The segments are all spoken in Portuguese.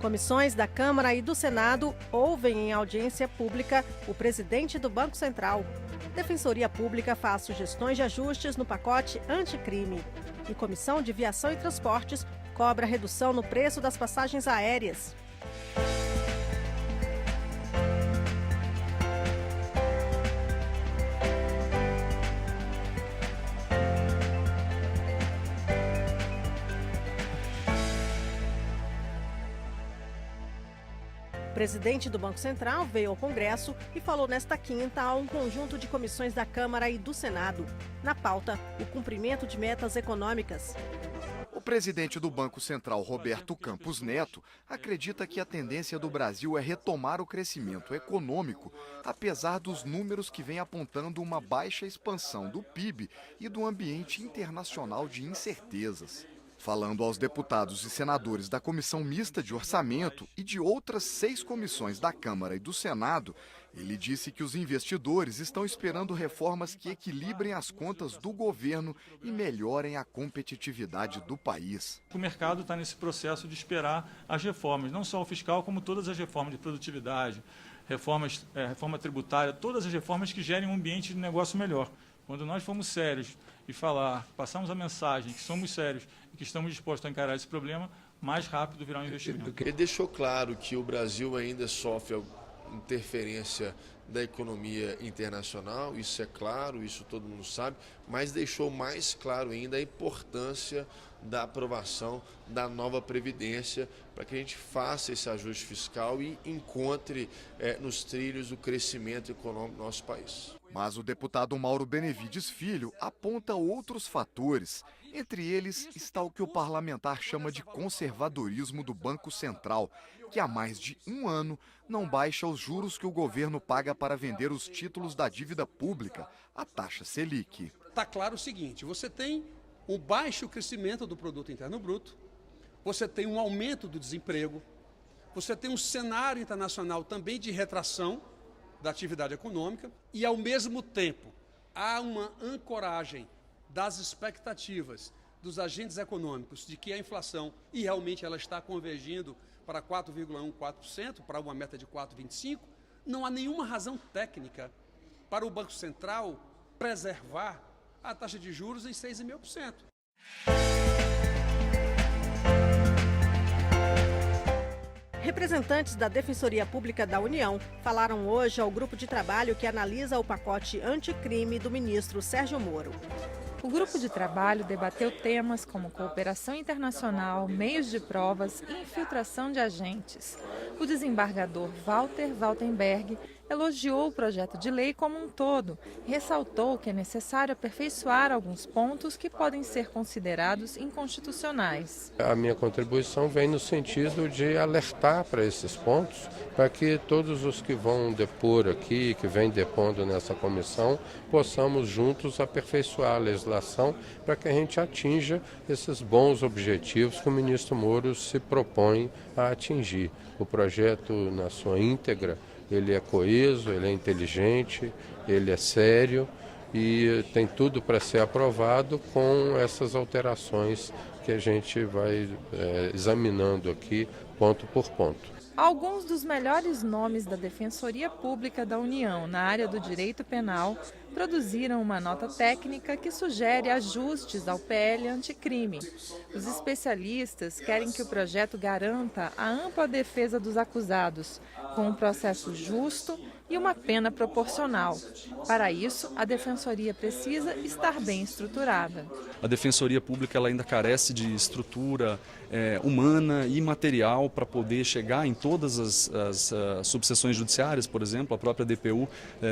Comissões da Câmara e do Senado ouvem em audiência pública o presidente do Banco Central. Defensoria Pública faz sugestões de ajustes no pacote anticrime. E Comissão de Viação e Transportes cobra redução no preço das passagens aéreas. O presidente do Banco Central veio ao Congresso e falou nesta quinta a um conjunto de comissões da Câmara e do Senado. Na pauta, o cumprimento de metas econômicas. O presidente do Banco Central, Roberto Campos Neto, acredita que a tendência do Brasil é retomar o crescimento econômico, apesar dos números que vêm apontando uma baixa expansão do PIB e do ambiente internacional de incertezas. Falando aos deputados e senadores da Comissão Mista de Orçamento e de outras 6 comissões da Câmara e do Senado, ele disse que os investidores estão esperando reformas que equilibrem as contas do governo e melhorem a competitividade do país. O mercado está nesse processo de esperar as reformas, não só o fiscal, como todas as reformas de produtividade, reforma tributária, todas as reformas que gerem um ambiente de negócio melhor. Quando nós formos sérios e passarmos a mensagem que somos sérios e que estamos dispostos a encarar esse problema, mais rápido virá um investimento. Ele deixou claro que o Brasil ainda sofre interferência da economia internacional, isso é claro, isso todo mundo sabe, mas deixou mais claro ainda a importância da aprovação da nova Previdência para que a gente faça esse ajuste fiscal e encontre nos trilhos o crescimento econômico do nosso país. Mas o deputado Mauro Benevides Filho aponta outros fatores. Entre eles está o que o parlamentar chama de conservadorismo do Banco Central, que há mais de um ano não baixa os juros que o governo paga para vender os títulos da dívida pública, a taxa Selic. Está claro o seguinte, você tem um baixo crescimento do produto interno bruto, você tem um aumento do desemprego, você tem um cenário internacional também de retração da atividade econômica e, ao mesmo tempo, há uma ancoragem das expectativas dos agentes econômicos de que a inflação, e realmente ela está convergindo para 4,1%, 4%, para uma meta de 4,25%, não há nenhuma razão técnica para o Banco Central preservar a taxa de juros em 6,5%. Representantes da Defensoria Pública da União falaram hoje ao grupo de trabalho que analisa o pacote anticrime do ministro Sérgio Moro. O grupo de trabalho debateu temas como cooperação internacional, meios de provas e infiltração de agentes. O desembargador Walter Waltenberg elogiou o projeto de lei como um todo e ressaltou que é necessário aperfeiçoar alguns pontos que podem ser considerados inconstitucionais. A minha contribuição vem no sentido de alertar para esses pontos, para que todos os que vão depor aqui, que vêm depondo nessa comissão, possamos juntos aperfeiçoar a legislação para que a gente atinja esses bons objetivos que o ministro Moro se propõe a atingir. O projeto, na sua íntegra, ele é coeso, ele é inteligente, ele é sério e tem tudo para ser aprovado com essas alterações que a gente vai examinando aqui ponto por ponto. Alguns dos melhores nomes da Defensoria Pública da União na área do direito penal produziram uma nota técnica que sugere ajustes ao PL anticrime. Os especialistas querem que o projeto garanta a ampla defesa dos acusados, com um processo justo e uma pena proporcional. Para isso, a Defensoria precisa estar bem estruturada. A Defensoria Pública ela ainda carece de estrutura humana e material para poder chegar em todas as subseções judiciárias, por exemplo. A própria DPU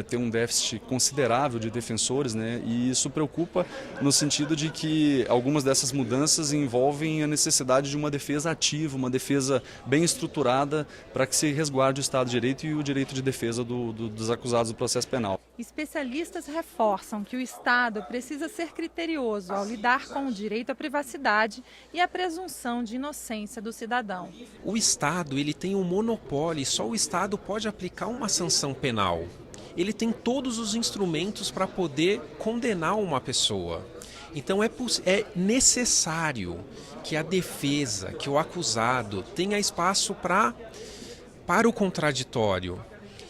tem um déficit considerável de defensores, né? E isso preocupa no sentido de que algumas dessas mudanças envolvem a necessidade de uma defesa ativa, uma defesa bem estruturada para que se resguarde o Estado de Direito e o direito de defesa dos acusados do processo penal. Especialistas reforçam que o Estado precisa ser criterioso ao lidar com o direito à privacidade e a presunção de inocência do cidadão. O Estado ele tem um monopólio e só o Estado pode aplicar uma sanção penal. Ele tem todos os instrumentos para poder condenar uma pessoa. Então é necessário que a defesa, que o acusado tenha espaço para o contraditório.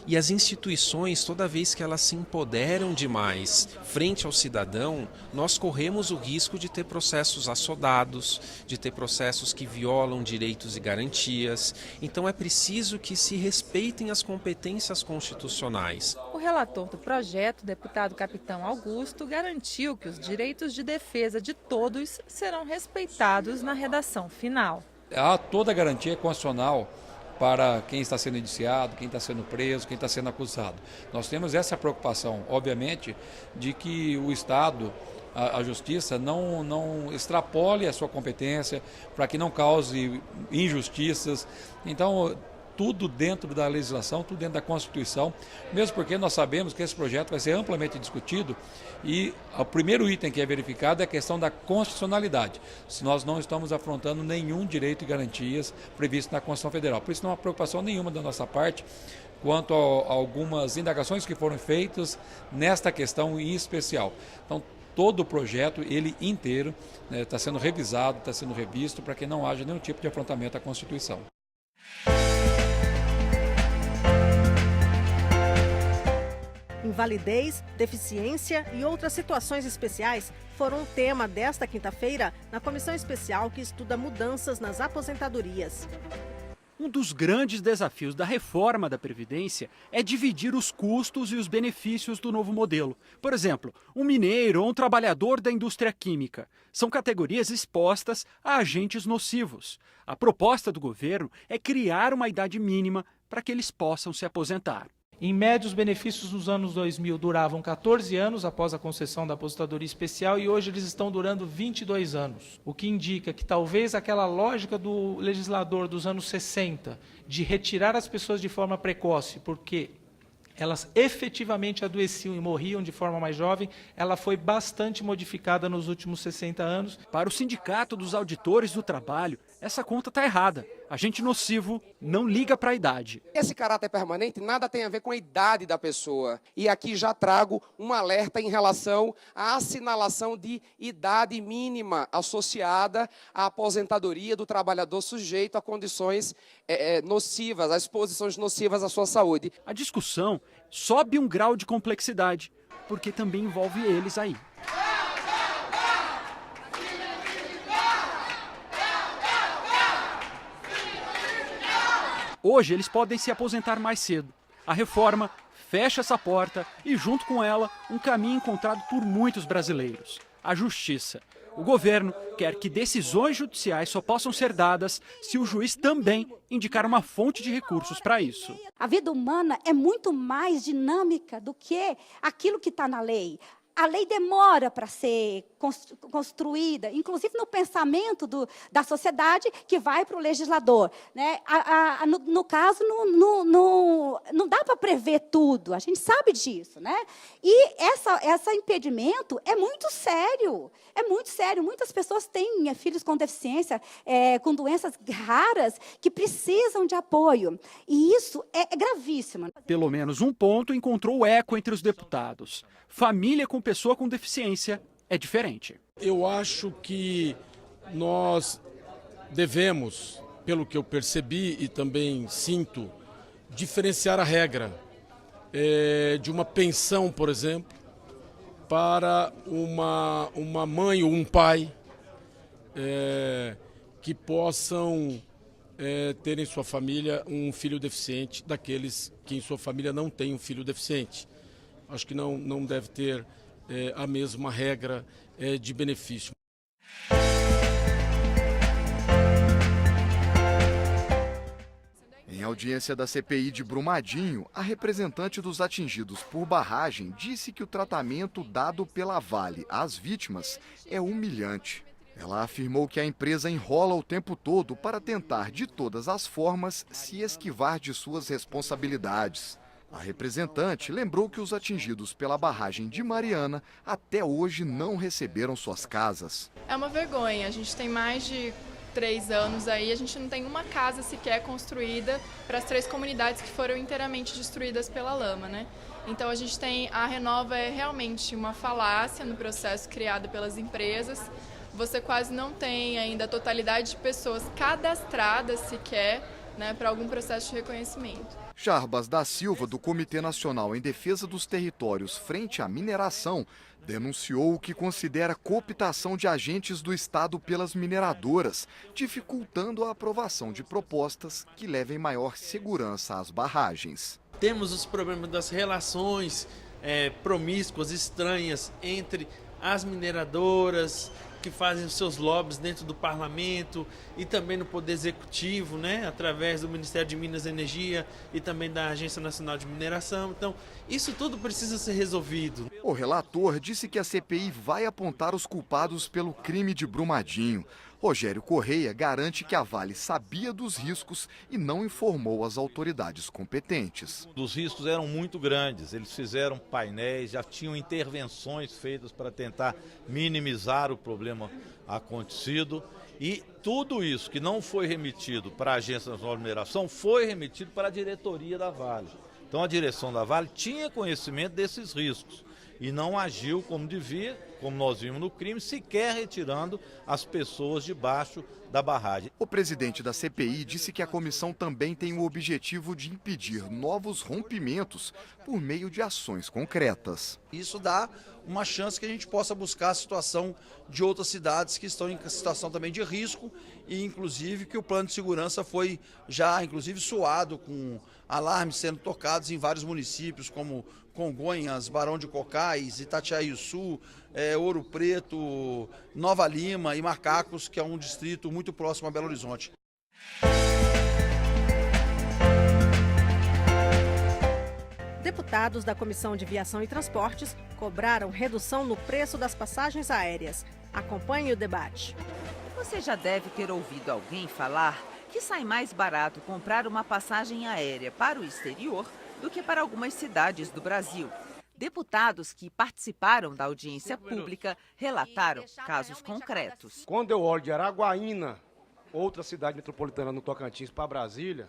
E as instituições, toda vez que elas se empoderam demais frente ao cidadão, nós corremos o risco de ter processos assodados, de ter processos que violam direitos e garantias. Então é preciso que se respeitem as competências constitucionais. O relator do projeto, deputado Capitão Augusto, garantiu que os direitos de defesa de todos serão respeitados na redação final. Há toda a garantia constitucional para quem está sendo indiciado, quem está sendo preso, quem está sendo acusado. Nós temos essa preocupação, obviamente, de que o Estado, a Justiça, não extrapole a sua competência, para que não cause injustiças. Então, tudo dentro da legislação, tudo dentro da Constituição, mesmo porque nós sabemos que esse projeto vai ser amplamente discutido e o primeiro item que é verificado é a questão da constitucionalidade, se nós não estamos afrontando nenhum direito e garantias previsto na Constituição Federal. Por isso não há preocupação nenhuma da nossa parte quanto a algumas indagações que foram feitas nesta questão em especial. Então, todo o projeto, ele inteiro, está sendo revisado, está sendo revisto para que não haja nenhum tipo de afrontamento à Constituição. Invalidez, deficiência e outras situações especiais foram o tema desta quinta-feira na comissão especial que estuda mudanças nas aposentadorias. Um dos grandes desafios da reforma da Previdência é dividir os custos e os benefícios do novo modelo. Por exemplo, um mineiro ou um trabalhador da indústria química. São categorias expostas a agentes nocivos. A proposta do governo é criar uma idade mínima para que eles possam se aposentar. Em média, os benefícios nos anos 2000 duravam 14 anos após a concessão da aposentadoria especial e hoje eles estão durando 22 anos. O que indica que talvez aquela lógica do legislador dos anos 60 de retirar as pessoas de forma precoce, porque elas efetivamente adoeciam e morriam de forma mais jovem, ela foi bastante modificada nos últimos 60 anos. Para o Sindicato dos Auditores do Trabalho, essa conta está errada. Agente nocivo não liga para a idade. Esse caráter permanente nada tem a ver com a idade da pessoa. E aqui já trago um alerta em relação à assinalação de idade mínima associada à aposentadoria do trabalhador sujeito a condições nocivas, a exposições nocivas à sua saúde. A discussão sobe um grau de complexidade, porque também envolve eles aí. Hoje eles podem se aposentar mais cedo. A reforma fecha essa porta e, junto com ela, um caminho encontrado por muitos brasileiros: a justiça. O governo quer que decisões judiciais só possam ser dadas se o juiz também indicar uma fonte de recursos para isso. A vida humana é muito mais dinâmica do que aquilo que está na lei. A lei demora para ser construída, inclusive no pensamento da sociedade que vai para o legislador, né? No caso, não dá para prever tudo, a gente sabe disso, né? E esse impedimento é muito sério, Muitas pessoas têm filhos com deficiência, com doenças raras, que precisam de apoio, e isso é gravíssimo. Pelo menos um ponto encontrou eco entre os deputados: família com pessoa com deficiência é diferente. Eu acho que nós devemos, pelo que eu percebi e também sinto, diferenciar a regra de uma pensão, por exemplo, para uma mãe ou um pai que possam ter em sua família um filho deficiente, daqueles que em sua família não tem um filho deficiente. Acho que não deve ter a mesma regra de benefício. Em audiência da CPI de Brumadinho, a representante dos atingidos por barragem disse que o tratamento dado pela Vale às vítimas é humilhante. Ela afirmou que a empresa enrola o tempo todo para tentar, de todas as formas, se esquivar de suas responsabilidades. A representante lembrou que os atingidos pela barragem de Mariana até hoje não receberam suas casas. É uma vergonha, a gente tem mais de 3 anos aí, a gente não tem uma casa sequer construída para as 3 comunidades que foram inteiramente destruídas pela lama, né? Então a gente tem, a Renova é realmente uma falácia no processo criado pelas empresas. Você quase não tem ainda a totalidade de pessoas cadastradas sequer, né, para algum processo de reconhecimento. Jarbas da Silva, do Comitê Nacional em Defesa dos Territórios frente à mineração, denunciou o que considera cooptação de agentes do Estado pelas mineradoras, dificultando a aprovação de propostas que levem maior segurança às barragens. Temos os problemas das relações promíscuas, estranhas entre as mineradoras, que fazem os seus lobbies dentro do parlamento e também no Poder Executivo, né, através do Ministério de Minas e Energia e também da Agência Nacional de Mineração. Então, isso tudo precisa ser resolvido. O relator disse que a CPI vai apontar os culpados pelo crime de Brumadinho. Rogério Correia garante que a Vale sabia dos riscos e não informou as autoridades competentes. Os riscos eram muito grandes, eles fizeram painéis, já tinham intervenções feitas para tentar minimizar o problema acontecido e tudo isso que não foi remetido para a Agência Nacional de Mineração foi remetido para a diretoria da Vale. Então a direção da Vale tinha conhecimento desses riscos e não agiu como devia, como nós vimos no crime, sequer retirando as pessoas debaixo da barragem. O presidente da CPI disse que a comissão também tem o objetivo de impedir novos rompimentos por meio de ações concretas. Isso dá uma chance que a gente possa buscar a situação de outras cidades que estão em situação também de risco e inclusive que o plano de segurança foi já inclusive soado com alarmes sendo tocados em vários municípios como Congonhas, Barão de Cocais, Itatiaia-Sul, Ouro Preto, Nova Lima e Macacos, que é um distrito muito próximo a Belo Horizonte. Deputados da Comissão de Viação e Transportes cobraram redução no preço das passagens aéreas. Acompanhe o debate. Você já deve ter ouvido alguém falar que sai mais barato comprar uma passagem aérea para o exterior do que para algumas cidades do Brasil. Deputados que participaram da audiência pública relataram casos concretos. Quando eu olho de Araguaína, outra cidade metropolitana no Tocantins, para Brasília,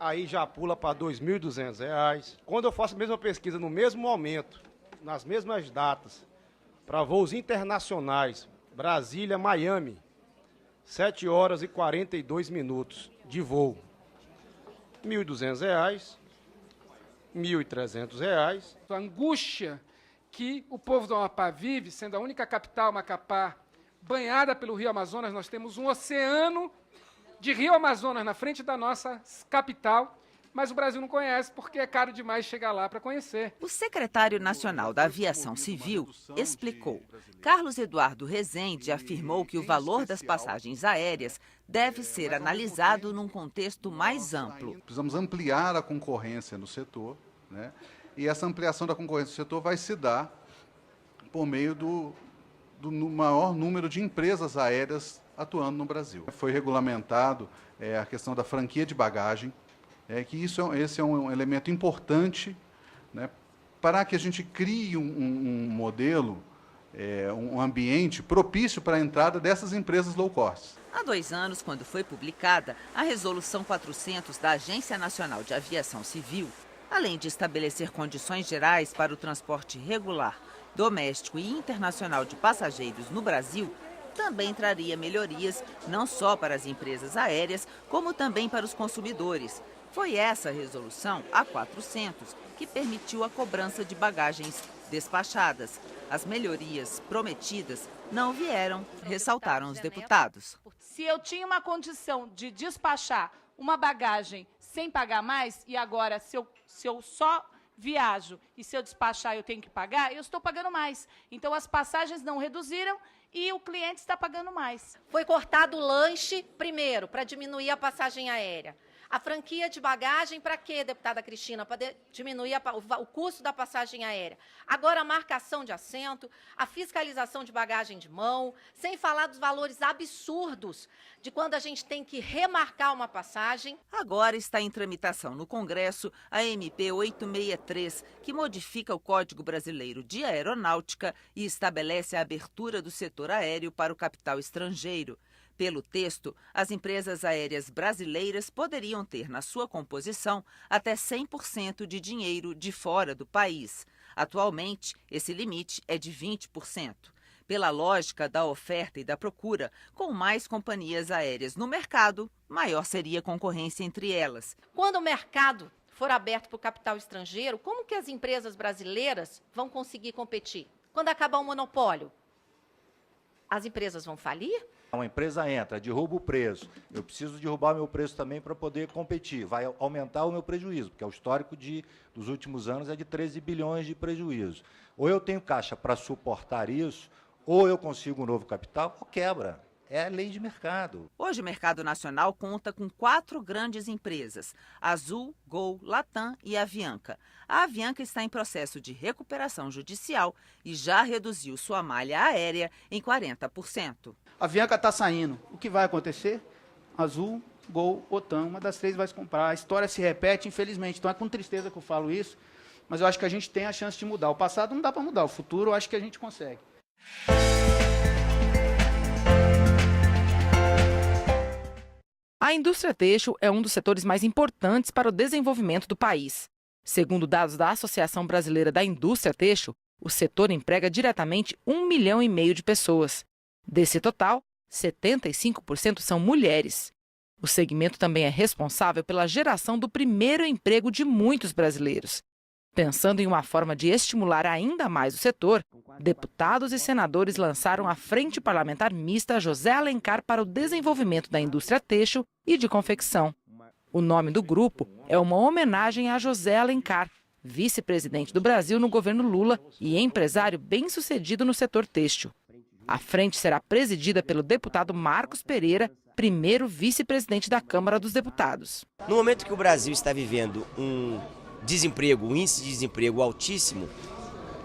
aí já pula para R$ 2.200. Quando eu faço a mesma pesquisa no mesmo momento, nas mesmas datas, para voos internacionais, Brasília, Miami, 7 horas e 42 minutos de voo. R$ 1.200, R$ 1.300. A angústia que o povo do Amapá vive, sendo a única capital, Macapá, banhada pelo Rio Amazonas, nós temos um oceano de Rio Amazonas na frente da nossa capital, mas o Brasil não conhece porque é caro demais chegar lá para conhecer. O secretário nacional da Aviação Civil explicou. Carlos Eduardo Rezende afirmou que o valor das passagens aéreas deve ser analisado num contexto mais amplo. Precisamos ampliar a concorrência no setor, né? E essa ampliação da concorrência no setor vai se dar por meio do maior número de empresas aéreas atuando no Brasil. Foi regulamentado a questão da franquia de bagagem, que esse é um elemento importante, né, para que a gente crie um modelo, um ambiente propício para a entrada dessas empresas low cost. Há 2 anos, quando foi publicada a Resolução 400 da Agência Nacional de Aviação Civil, além de estabelecer condições gerais para o transporte regular, doméstico e internacional de passageiros no Brasil, também traria melhorias não só para as empresas aéreas, como também para os consumidores. Foi essa resolução, a 400, que permitiu a cobrança de bagagens despachadas. As melhorias prometidas não vieram, ressaltaram os deputados. Se eu tinha uma condição de despachar uma bagagem sem pagar mais, e agora se eu só viajo e se eu despachar eu tenho que pagar, eu estou pagando mais. Então as passagens não reduziram e o cliente está pagando mais. Foi cortado o lanche, primeiro, para diminuir a passagem aérea. A franquia de bagagem, para quê, deputada Cristina? Para diminuir o custo da passagem aérea. Agora, a marcação de assento, a fiscalização de bagagem de mão, sem falar dos valores absurdos de quando a gente tem que remarcar uma passagem. Agora está em tramitação no Congresso a MP 863, que modifica o Código Brasileiro de Aeronáutica e estabelece a abertura do setor aéreo para o capital estrangeiro. Pelo texto, as empresas aéreas brasileiras poderiam ter na sua composição até 100% de dinheiro de fora do país. Atualmente, esse limite é de 20%. Pela lógica da oferta e da procura, com mais companhias aéreas no mercado, maior seria a concorrência entre elas. Quando o mercado for aberto para o capital estrangeiro, como que as empresas brasileiras vão conseguir competir? Quando acabar o monopólio, as empresas vão falir? Uma empresa entra, derruba o preço, eu preciso derrubar o meu preço também para poder competir, vai aumentar o meu prejuízo, porque o histórico dos últimos anos é de 13 bilhões de prejuízo. Ou eu tenho caixa para suportar isso, ou eu consigo um novo capital, ou quebra. É a lei de mercado. Hoje o mercado nacional conta com 4 grandes empresas, Azul, Gol, Latam e Avianca. A Avianca está em processo de recuperação judicial e já reduziu sua malha aérea em 40%. A Avianca está saindo. O que vai acontecer? Azul, Gol, Latam, uma das 3 vai se comprar. A história se repete, infelizmente. Então é com tristeza que eu falo isso, mas eu acho que a gente tem a chance de mudar. O passado não dá para mudar, o futuro eu acho que a gente consegue. A indústria têxtil é um dos setores mais importantes para o desenvolvimento do país. Segundo dados da Associação Brasileira da Indústria Têxtil, o setor emprega diretamente 1,5 milhão de pessoas. Desse total, 75% são mulheres. O segmento também é responsável pela geração do primeiro emprego de muitos brasileiros. Pensando em uma forma de estimular ainda mais o setor, deputados e senadores lançaram a Frente Parlamentar Mista José Alencar para o Desenvolvimento da Indústria Têxtil e de Confecção. O nome do grupo é uma homenagem a José Alencar, vice-presidente do Brasil no governo Lula e empresário bem-sucedido no setor têxtil. A frente será presidida pelo deputado Marcos Pereira, primeiro vice-presidente da Câmara dos Deputados. No momento que o Brasil está vivendo um índice de desemprego altíssimo,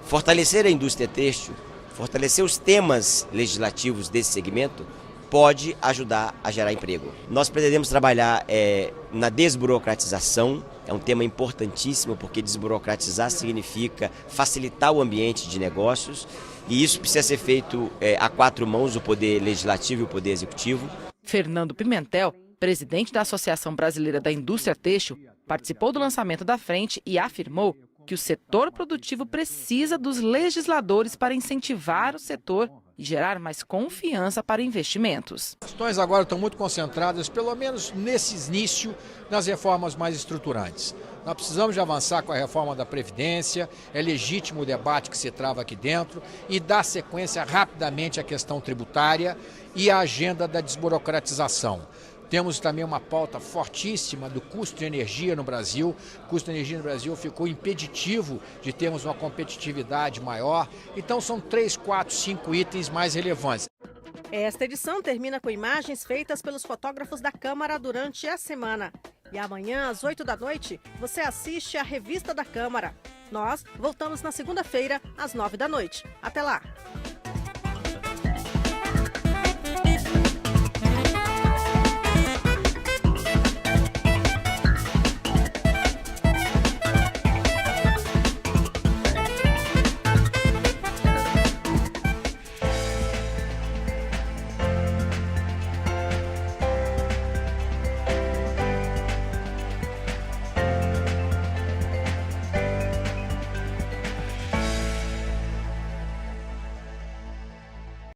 fortalecer a indústria têxtil, fortalecer os temas legislativos desse segmento, pode ajudar a gerar emprego. Nós pretendemos trabalhar na desburocratização, é um tema importantíssimo, porque desburocratizar significa facilitar o ambiente de negócios, e isso precisa ser feito a 4 mãos, o Poder Legislativo e o Poder Executivo. Fernando Pimentel, presidente da Associação Brasileira da Indústria Têxtil, participou do lançamento da frente e afirmou que o setor produtivo precisa dos legisladores para incentivar o setor e gerar mais confiança para investimentos. As questões agora estão muito concentradas, pelo menos nesse início, nas reformas mais estruturantes. Nós precisamos de avançar com a reforma da Previdência, é legítimo o debate que se trava aqui dentro e dar sequência rapidamente à questão tributária e à agenda da desburocratização. Temos também uma pauta fortíssima do custo de energia no Brasil. O custo de energia no Brasil ficou impeditivo de termos uma competitividade maior. Então são 3, 4, 5 itens mais relevantes. Esta edição termina com imagens feitas pelos fotógrafos da Câmara durante a semana. E amanhã, às 8 da noite, você assiste a Revista da Câmara. Nós voltamos na segunda-feira, às 9 da noite. Até lá!